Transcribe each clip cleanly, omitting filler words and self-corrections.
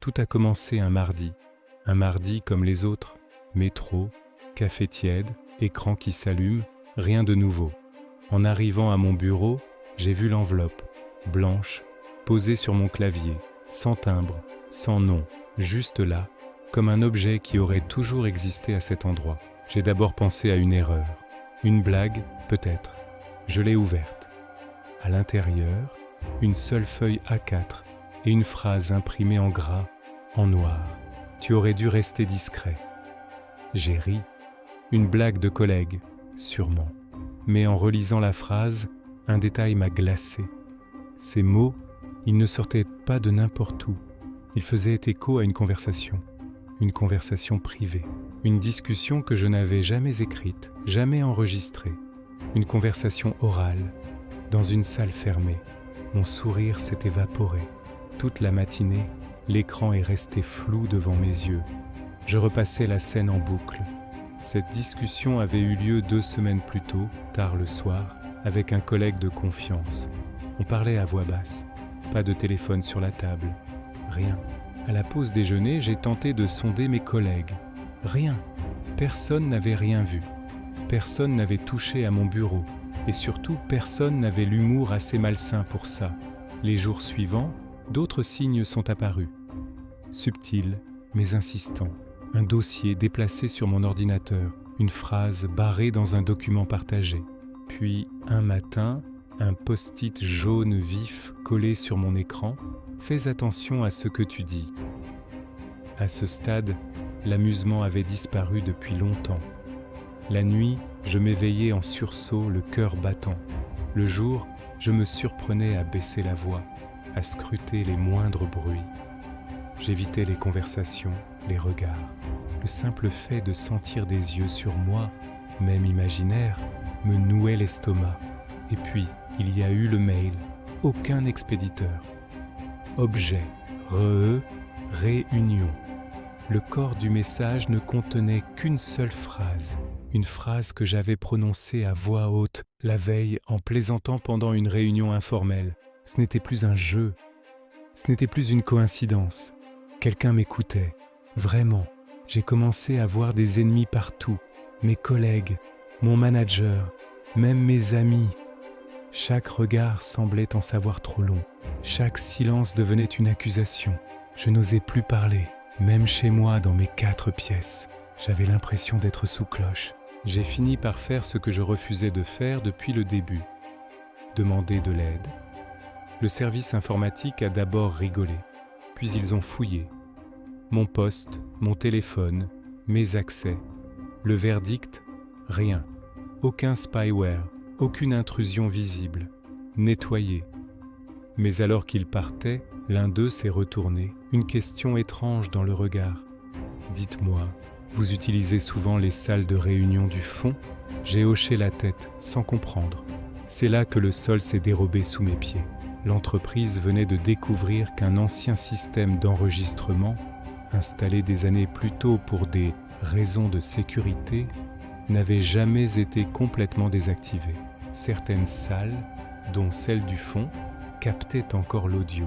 Tout a commencé un mardi comme les autres, métro, café tiède, écran qui s'allume, rien de nouveau. En arrivant à mon bureau, j'ai vu l'enveloppe, blanche, posée sur mon clavier, sans timbre, sans nom, juste là, comme un objet qui aurait toujours existé à cet endroit. J'ai d'abord pensé à une erreur, une blague, peut-être. Je l'ai ouverte. À l'intérieur, une seule feuille A4 et une phrase imprimée en gras, en noir. Tu aurais dû rester discret. J'ai ri. Une blague de collègue, sûrement. Mais en relisant la phrase, un détail m'a glacé. Ces mots, ils ne sortaient pas de n'importe où. Ils faisaient écho à une conversation privée, une discussion que je n'avais jamais écrite, jamais enregistrée, une conversation orale, dans une salle fermée. Mon sourire s'est évaporé. Toute la matinée, l'écran est resté flou devant mes yeux. Je repassais la scène en boucle. Cette discussion avait eu lieu 2 semaines plus tôt, tard le soir, avec un collègue de confiance. On parlait à voix basse, pas de téléphone sur la table, rien. À la pause déjeuner, j'ai tenté de sonder mes collègues. Rien. Personne n'avait rien vu. Personne n'avait touché à mon bureau. Et surtout, personne n'avait l'humour assez malsain pour ça. Les jours suivants, d'autres signes sont apparus. Subtils, mais insistants. Un dossier déplacé sur mon ordinateur, une phrase barrée dans un document partagé. Puis, un matin, un post-it jaune vif collé sur mon écran. Fais attention à ce que tu dis. À ce stade, l'amusement avait disparu depuis longtemps. La nuit, je m'éveillais en sursaut, le cœur battant. Le jour, je me surprenais à baisser la voix, à scruter les moindres bruits. J'évitais les conversations, les regards. Le simple fait de sentir des yeux sur moi, même imaginaires, me nouait l'estomac. Et puis, il y a eu le mail. Aucun expéditeur. Objet, réunion. Le corps du message ne contenait qu'une seule phrase. Une phrase que j'avais prononcée à voix haute la veille en plaisantant pendant une réunion informelle. Ce n'était plus un jeu. Ce n'était plus une coïncidence. Quelqu'un m'écoutait. Vraiment. J'ai commencé à voir des ennemis partout. Mes collègues, mon manager, même mes amis. Chaque regard semblait en savoir trop long. Chaque silence devenait une accusation. Je n'osais plus parler, même chez moi dans mes 4 pièces. J'avais l'impression d'être sous cloche. J'ai fini par faire ce que je refusais de faire depuis le début. Demander de l'aide. Le service informatique a d'abord rigolé, puis ils ont fouillé. Mon poste, mon téléphone, mes accès. Le verdict, rien. Aucun spyware. Aucune intrusion visible, nettoyée. Mais alors qu'il partait, l'un d'eux s'est retourné, une question étrange dans le regard. « Dites-moi, vous utilisez souvent les salles de réunion du fond ?» J'ai hoché la tête, sans comprendre. C'est là que le sol s'est dérobé sous mes pieds. L'entreprise venait de découvrir qu'un ancien système d'enregistrement, installé des années plus tôt pour des raisons de sécurité, n'avait jamais été complètement désactivé. Certaines salles, dont celle du fond, captaient encore l'audio.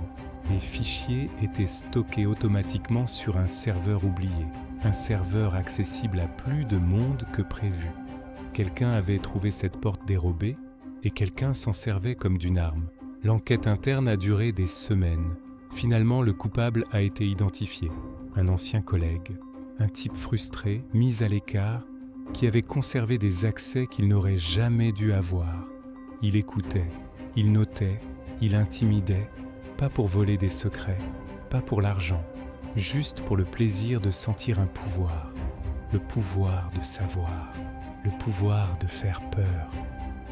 Les fichiers étaient stockés automatiquement sur un serveur oublié, un serveur accessible à plus de monde que prévu. Quelqu'un avait trouvé cette porte dérobée et quelqu'un s'en servait comme d'une arme. L'enquête interne a duré des semaines. Finalement, le coupable a été identifié. Un ancien collègue, un type frustré, mis à l'écart, qui avait conservé des accès qu'il n'aurait jamais dû avoir. Il écoutait, il notait, il intimidait, pas pour voler des secrets, pas pour l'argent, juste pour le plaisir de sentir un pouvoir, le pouvoir de savoir, le pouvoir de faire peur.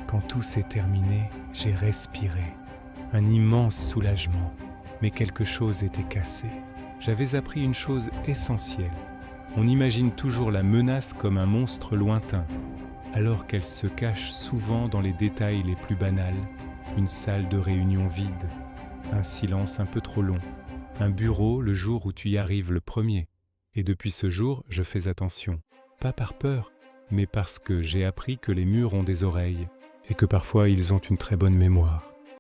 Quand tout s'est terminé, j'ai respiré, un immense soulagement, mais quelque chose était cassé. J'avais appris une chose essentielle. On imagine toujours la menace comme un monstre lointain, alors qu'elle se cache souvent dans les détails les plus banals. Une salle de réunion vide, un silence un peu trop long, un bureau le jour où tu y arrives le premier. Et depuis ce jour, je fais attention. Pas par peur, mais parce que j'ai appris que les murs ont des oreilles et que parfois ils ont une très bonne mémoire.